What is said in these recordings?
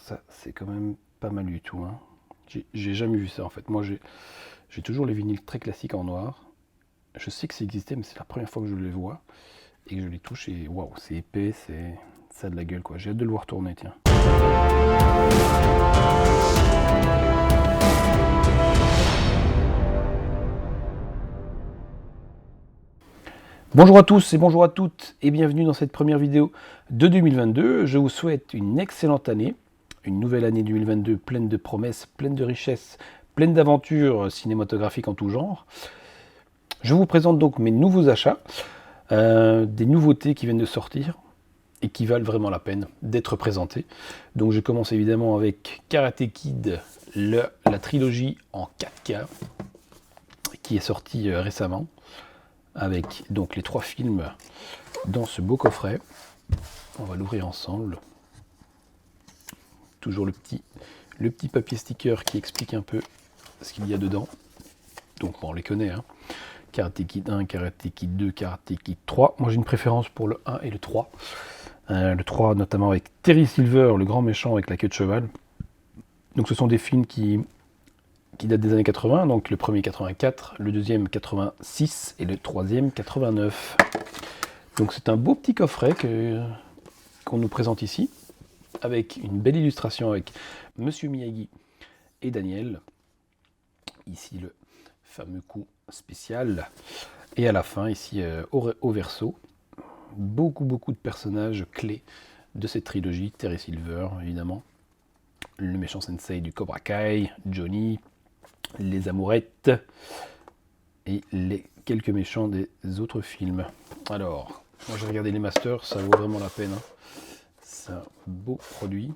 ça c'est quand même pas mal du tout. Hein. J'ai jamais vu ça en fait. Moi j'ai toujours les vinyles très classiques en noir. Je sais que ça existait, mais c'est la première fois que je les vois et que je les touche et waouh, c'est épais, ça a de la gueule quoi. J'ai hâte de le voir tourner, tiens. Bonjour à tous et bonjour à toutes et bienvenue dans cette première vidéo de 2022. Je vous souhaite une excellente année, une nouvelle année 2022 pleine de promesses, pleine de richesses, pleine d'aventures cinématographiques en tout genre. Je vous présente donc mes nouveaux achats, des nouveautés qui viennent de sortir et qui valent vraiment la peine d'être présentées. Donc je commence évidemment avec Karate Kid, la trilogie en 4K qui est sortie récemment, avec donc les 3 films dans ce beau coffret. On va l'ouvrir ensemble. Toujours le petit papier sticker qui explique un peu ce qu'il y a dedans. Donc bon, on les connaît, hein. Karate Kid 1, Karate Kid 2, Karate Kid 3. Moi j'ai une préférence pour le 1 et le 3. Le 3 notamment avec Terry Silver, le grand méchant avec la queue de cheval. Donc ce sont des films qui datent des années 80, donc le premier 84, le deuxième 86 et le troisième 89. Donc c'est un beau petit coffret qu'on nous présente ici, avec une belle illustration avec Monsieur Miyagi et Daniel. Ici le fameux coup spécial. Et à la fin, ici au verso, beaucoup de personnages clés de cette trilogie. Terry Silver, évidemment. Le méchant sensei du Cobra Kai, Johnny, les amourettes et les quelques méchants des autres films. Alors, moi j'ai regardé les masters, ça vaut vraiment la peine. Hein. C'est un beau produit.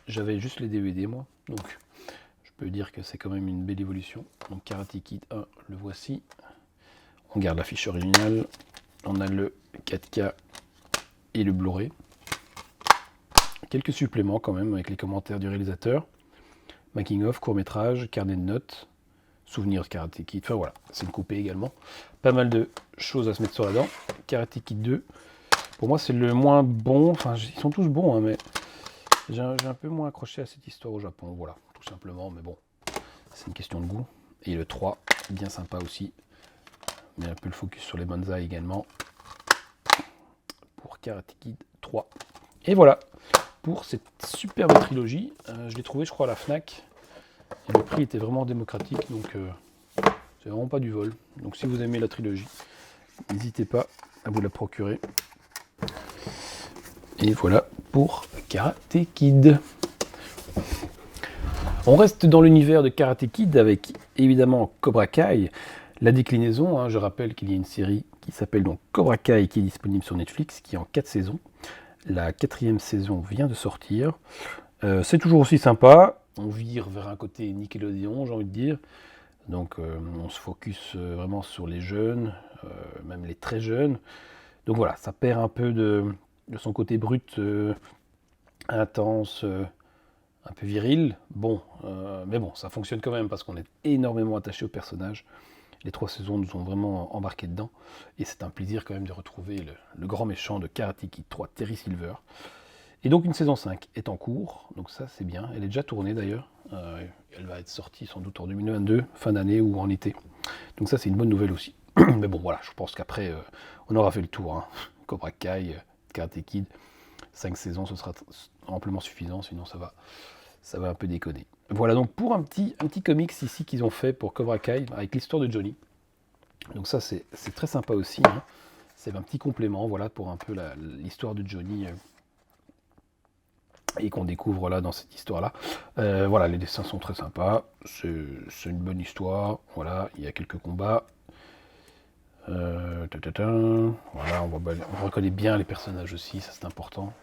J'avais juste les DVD moi, donc je peux dire que c'est quand même une belle évolution. Donc Karate Kid 1, le voici. On garde la fiche originale. On a le 4K et le Blu-ray. Quelques suppléments quand même avec les commentaires du réalisateur. Making of, court-métrage, carnet de notes, souvenirs de Karate Kid, enfin voilà, c'est une coupée également. Pas mal de choses à se mettre sur la dent. Karate Kid 2, pour moi c'est le moins bon, enfin ils sont tous bons, hein, mais j'ai un peu moins accroché à cette histoire au Japon, voilà, tout simplement, mais bon, c'est une question de goût. Et le 3, bien sympa aussi, mais un peu le focus sur les bonsaïs également, pour Karate Kid 3. Et voilà, pour cette superbe trilogie. Je l'ai trouvé, je crois, à la Fnac. Et le prix était vraiment démocratique, donc c'est vraiment pas du vol. Donc si vous aimez la trilogie, n'hésitez pas à vous la procurer. Et voilà pour Karate Kid. On reste dans l'univers de Karate Kid avec évidemment Cobra Kai, la déclinaison. Hein, je rappelle qu'il y a une série qui s'appelle donc Cobra Kai qui est disponible sur Netflix, qui est en 4 saisons. La 4e saison vient de sortir. C'est toujours aussi sympa. On vire vers un côté Nickelodeon, j'ai envie de dire. Donc on se focus vraiment sur les jeunes, même les très jeunes. Donc voilà, ça perd un peu de son côté brut, intense, un peu viril. Bon, mais bon, ça fonctionne quand même parce qu'on est énormément attaché au personnage. Les 3 saisons nous ont vraiment embarqué dedans. Et c'est un plaisir quand même de retrouver le grand méchant de Karate Kid 3, Terry Silver. Et donc une saison 5 est en cours, donc ça c'est bien. Elle est déjà tournée d'ailleurs. Elle va être sortie sans doute en 2022, fin d'année ou en été. Donc ça c'est une bonne nouvelle aussi. Mais bon voilà, je pense qu'après on aura fait le tour. Hein. Cobra Kai, Karate Kid, 5 saisons ce sera amplement suffisant, sinon ça va un peu déconner. Voilà donc pour un petit comics ici qu'ils ont fait pour Cobra Kai avec l'histoire de Johnny. Donc ça c'est très sympa aussi. Hein. C'est un petit complément voilà, pour un peu l'histoire de Johnny et qu'on découvre là dans cette histoire-là. Voilà, les dessins sont très sympas. C'est une bonne histoire. Voilà, il y a quelques combats. Voilà, on reconnaît bien les personnages aussi, ça c'est important.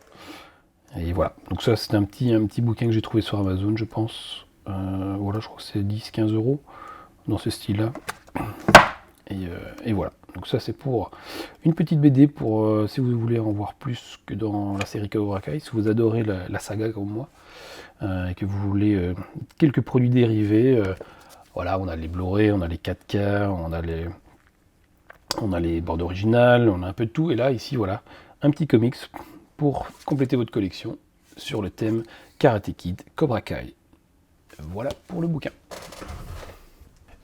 Et voilà, donc ça c'est un petit bouquin que j'ai trouvé sur Amazon, je pense. Voilà, je crois que c'est 10-15 euros dans ce style-là. Et voilà, donc ça c'est pour une petite BD pour si vous voulez en voir plus que dans la série Cobra Kai, si vous adorez la saga comme moi, et que vous voulez quelques produits dérivés. Voilà, on a les Blu-ray, on a les 4K, on a les bords originales, on a un peu de tout. Et là, ici, voilà, un petit comics pour compléter votre collection. sur le thème Karate Kid Cobra Kai. Voilà pour le bouquin.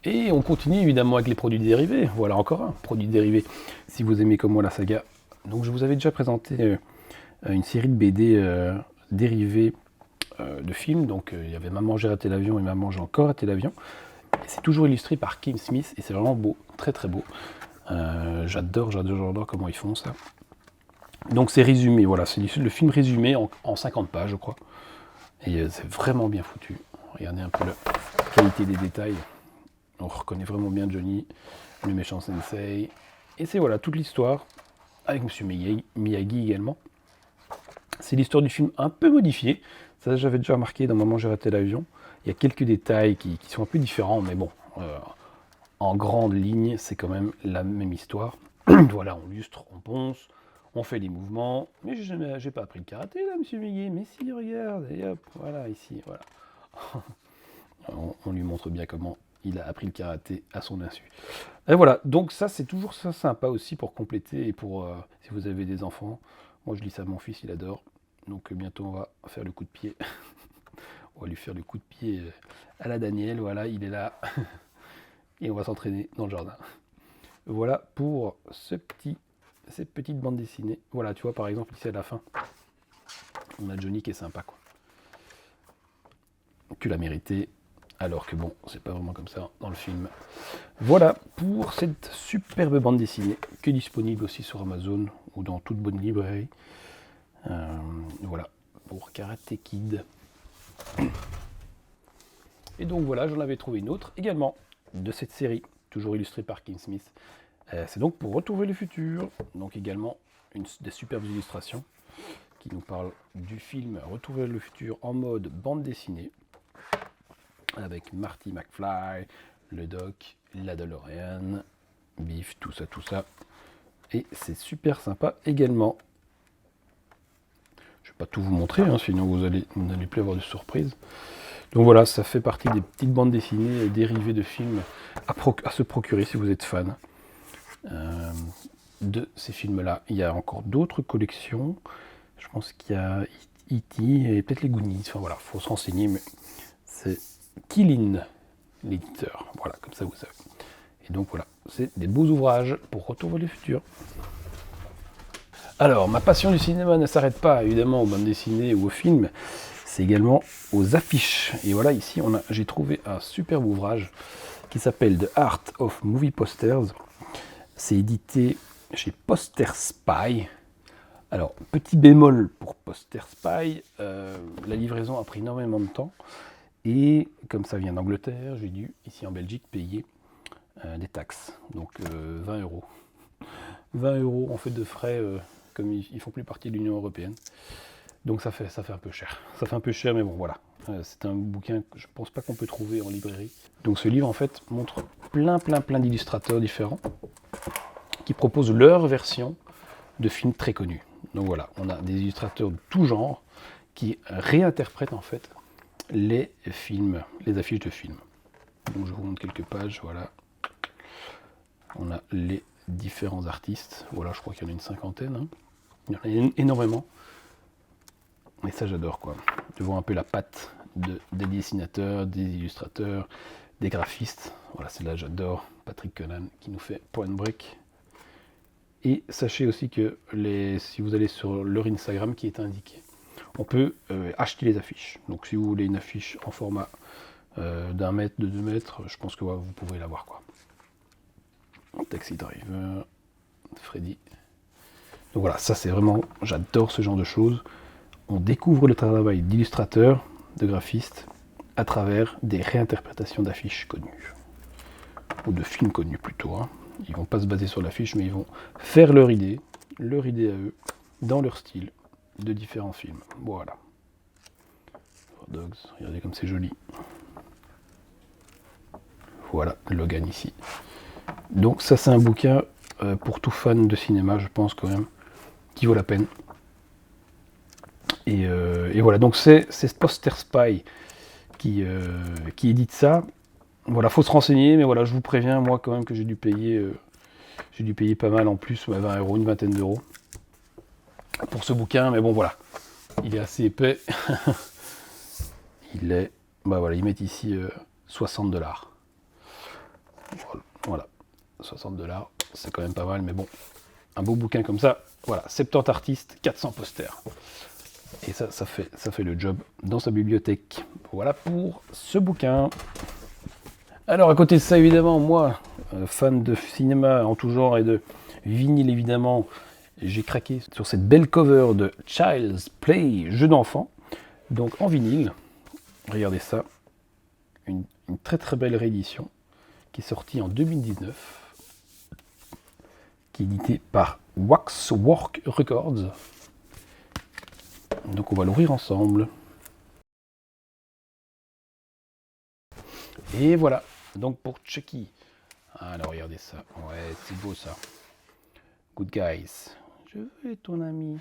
Et on continue évidemment avec les produits dérivés. Voilà encore un produit dérivé, si vous aimez comme moi la saga. Donc je vous avais déjà présenté une série de BD dérivés de films. Donc il y avait Maman j'ai raté l'avion et Maman j'ai encore raté l'avion. C'est toujours illustré par Kim Smith et c'est vraiment beau, très très beau. J'adore comment ils font ça. Donc c'est résumé, voilà, c'est le film résumé en 50 pages je crois. Et c'est vraiment bien foutu. Regardez un peu la qualité des détails. On reconnaît vraiment bien Johnny, le méchant sensei. Et c'est voilà toute l'histoire, avec Monsieur Miyagi également. C'est l'histoire du film un peu modifiée. Ça j'avais déjà remarqué dans Maman j'ai raté l'avion. Il y a quelques détails qui sont un peu différents, mais bon, en grande ligne, c'est quand même la même histoire. Voilà, on lustre, on ponce, on fait des mouvements. Mais j'ai pas appris le karaté là, Monsieur Miyagi. Mais si, regarde, et hop, voilà, ici, voilà. on lui montre bien comment il a appris le karaté à son insu. Et voilà, donc ça c'est toujours ça sympa aussi pour compléter et pour si vous avez des enfants. Moi je lis ça à mon fils, il adore. Donc bientôt on va faire le coup de pied. On va lui faire le coup de pied à la Daniel, voilà, il est là. Et on va s'entraîner dans le jardin. Voilà pour cette petite bande dessinée. Voilà, tu vois par exemple ici à la fin, on a Johnny qui est sympa quoi. Tu l'as mérité. Alors que bon, c'est pas vraiment comme ça dans le film. Voilà pour cette superbe bande dessinée, qui est disponible aussi sur Amazon ou dans toute bonne librairie. Voilà, pour Karate Kid. Et donc voilà, j'en avais trouvé une autre également de cette série, toujours illustrée par Kim Smith. C'est donc pour Retour vers le futur. Donc également des superbes illustrations qui nous parlent du film Retour vers le futur en mode bande dessinée. Avec Marty McFly, le Doc, la DeLorean, Biff, tout ça. Et c'est super sympa également. Je ne vais pas tout vous montrer, hein, sinon vous n'allez plus avoir de surprises. Donc voilà, ça fait partie des petites bandes dessinées dérivées de films à se procurer si vous êtes fan de ces films-là. Il y a encore d'autres collections. Je pense qu'il y a E.T. et peut-être les Goonies. Enfin voilà, il faut se renseigner, mais c'est Killin, l'éditeur. Voilà, comme ça vous savez. Et donc voilà, c'est des beaux ouvrages pour Retour vers le futur. Alors, ma passion du cinéma ne s'arrête pas évidemment aux bandes dessinées ou aux films, c'est également aux affiches. Et voilà, ici, j'ai trouvé un superbe ouvrage qui s'appelle The Art of Movie Posters. C'est édité chez Poster Spy. Alors, petit bémol pour Poster Spy, la livraison a pris énormément de temps. Et comme ça vient d'Angleterre, j'ai dû, ici en Belgique, payer des taxes. Donc 20 €. 20 € en fait de frais, comme ils ne font plus partie de l'Union Européenne. Donc ça fait un peu cher. Ça fait un peu cher, mais bon, voilà. C'est un bouquin que je ne pense pas qu'on peut trouver en librairie. Donc ce livre, en fait, montre plein d'illustrateurs différents qui proposent leur version de films très connus. Donc voilà, on a des illustrateurs de tout genre qui réinterprètent, en fait, les films, les affiches de films. Donc je vous montre quelques pages, voilà. On a les différents artistes. Voilà, je crois qu'il y en a une cinquantaine. Hein. Il y en a énormément. Et ça, j'adore, quoi. De voir un peu la patte des dessinateurs, des illustrateurs, des graphistes. Voilà, c'est là, j'adore Patrick Conan qui nous fait Point Break. Et sachez aussi que si vous allez sur leur Instagram qui est indiqué, on peut acheter les affiches. Donc si vous voulez une affiche en format d'1 mètre, de 2 mètres, je pense que ouais, vous pouvez l'avoir, quoi. Taxi Driver, Freddy. Donc voilà, ça c'est vraiment, j'adore ce genre de choses. On découvre le travail d'illustrateurs, de graphistes, à travers des réinterprétations d'affiches connues. Ou de films connus plutôt. Hein. Ils ne vont pas se baser sur l'affiche, mais ils vont faire leur idée à eux, dans leur style, de différents films. Voilà. Dogs, regardez comme c'est joli. Voilà, Logan ici. Donc ça c'est un bouquin pour tout fan de cinéma, je pense quand même, qui vaut la peine. Et voilà, donc c'est Poster Spy qui édite ça. Voilà, faut se renseigner, mais voilà, je vous préviens, moi quand même que j'ai dû payer pas mal en plus, 20 €, une vingtaine d'euros pour ce bouquin, mais bon voilà. il est assez épais. Il est, bah voilà, ils mettent ici 60 $. Voilà, 60 $, c'est quand même pas mal, mais bon, un beau bouquin comme ça, voilà, 70 artistes, 400 posters. Et ça fait le job dans sa bibliothèque. Voilà pour ce bouquin. Alors à côté de ça, évidemment, moi, fan de cinéma en tout genre et de vinyle évidemment, j'ai craqué sur cette belle cover de Child's Play, jeu d'enfant, donc en vinyle. Regardez ça, une très très belle réédition qui est sortie en 2019, qui est éditée par Waxwork Records. Donc on va l'ouvrir ensemble. Et voilà, donc pour Chucky. Alors regardez ça, ouais c'est beau ça. Good guys, je veux être ton ami.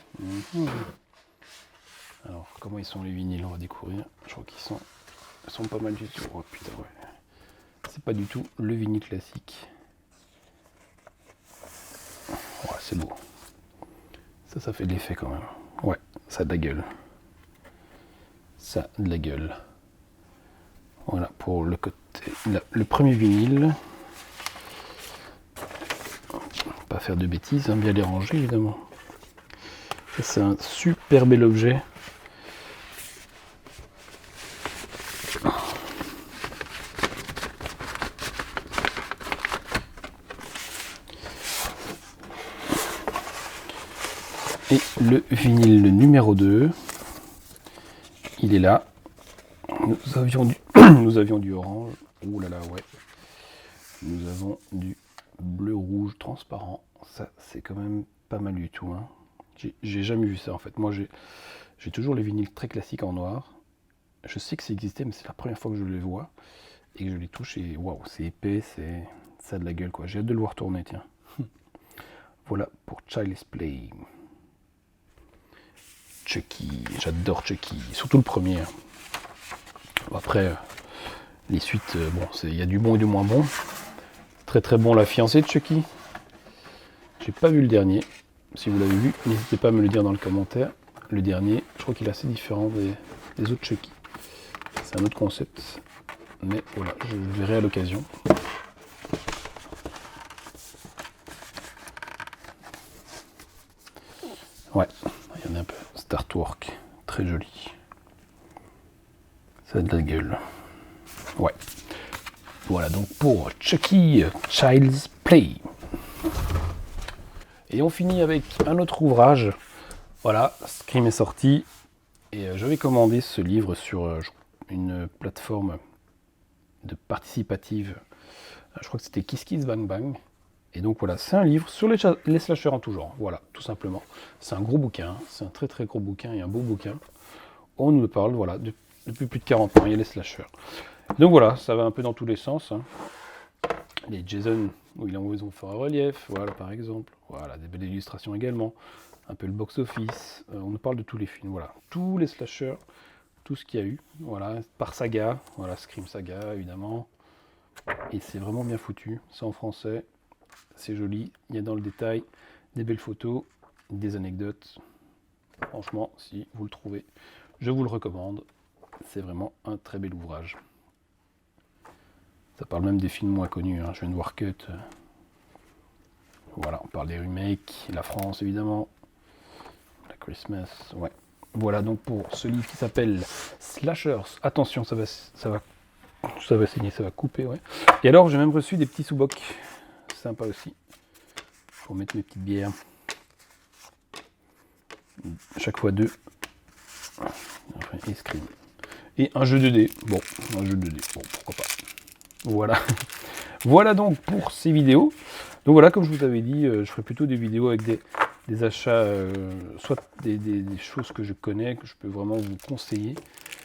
Alors comment ils sont les vinyles, on va découvrir. Je crois qu'ils sont pas mal du tout. Oh putain ouais. C'est pas du tout le vinyle classique. Ouais c'est beau. Ça fait de l'effet quand même. Ouais, ça a de la gueule. Ça a de la gueule. Voilà pour le côté. Le premier vinyle. Pas faire de bêtises, hein, bien les ranger évidemment. Ça c'est un super bel objet. Et le vinyle numéro 2, il est là. Nous avions du, nous avions du orange. Ouh là là, ouais. Nous avons du bleu-rouge transparent. Ça, c'est quand même pas mal du tout. Hein. J'ai jamais vu ça en fait. Moi, j'ai toujours les vinyles très classiques en noir. Je sais que ça existait, mais c'est la première fois que je les vois et que je les touche. Et waouh, c'est épais, ça a de la gueule quoi. J'ai hâte de le voir tourner, tiens. Voilà pour Child's Play. Chucky, j'adore Chucky, surtout le premier. Après, les suites, bon, il y a du bon et du moins bon. Très très bon La fiancée de Chucky. J'ai pas vu le dernier. Si vous l'avez vu, n'hésitez pas à me le dire dans le commentaire. Le dernier, je crois qu'il est assez différent des autres Chucky. C'est un autre concept. Mais voilà, je le verrai à l'occasion. Ouais, regardez un peu. Artwork, très joli. Ça a de la gueule. Ouais. Voilà donc pour Chucky Child's Play. Et on finit avec un autre ouvrage. Voilà, Scream est sorti. Et j'avais commandé ce livre sur une plateforme de participative. Je crois que c'était Kiss Kiss Bang Bang. Et donc voilà, c'est un livre sur les slashers en tout genre. Voilà, tout simplement. C'est un gros bouquin, c'est un très très gros bouquin et un beau bouquin. On nous parle, voilà, depuis plus de 40 ans, il y a les slashers. Donc voilà, ça va un peu dans tous les sens. Hein. Les Jason, où ils ont fait un relief, voilà par exemple. Voilà, des belles illustrations également. Un peu le box-office. On nous parle de tous les films, voilà. Tous les slashers, tout ce qu'il y a eu. Voilà, par saga. Voilà, Scream Saga, évidemment. Et c'est vraiment bien foutu. C'est en français. C'est joli, il y a dans le détail des belles photos, des anecdotes. Franchement, si vous le trouvez, je vous le recommande. C'est vraiment un très bel ouvrage. Ça parle même des films moins connus. Hein. Je viens de voir Cut. Voilà, on parle des remakes, la France évidemment, la Christmas. Ouais. Voilà donc pour ce livre qui s'appelle Slashers. Attention, ça va saigner, ça va couper. Ouais. Et alors, j'ai même reçu des petits sous-bocs. Sympa aussi. Pour mettre mes petites bières. Chaque fois 2. Enfin, et Scream. Et un jeu de dés. Bon, un jeu de dés. Bon, pourquoi pas. Voilà. Voilà donc pour ces vidéos. Donc voilà, comme je vous avais dit, je ferai plutôt des vidéos avec des achats, soit des choses que je connais, que je peux vraiment vous conseiller,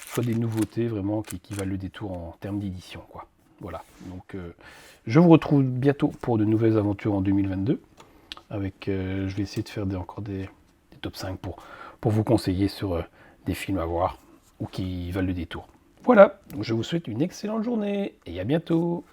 soit des nouveautés vraiment qui valent le détour en termes d'édition, quoi. Voilà. Donc je vous retrouve bientôt pour de nouvelles aventures en 2022. Avec, je vais essayer de faire encore des top 5 pour vous conseiller sur des films à voir ou qui valent le détour. Voilà, donc je vous souhaite une excellente journée et à bientôt.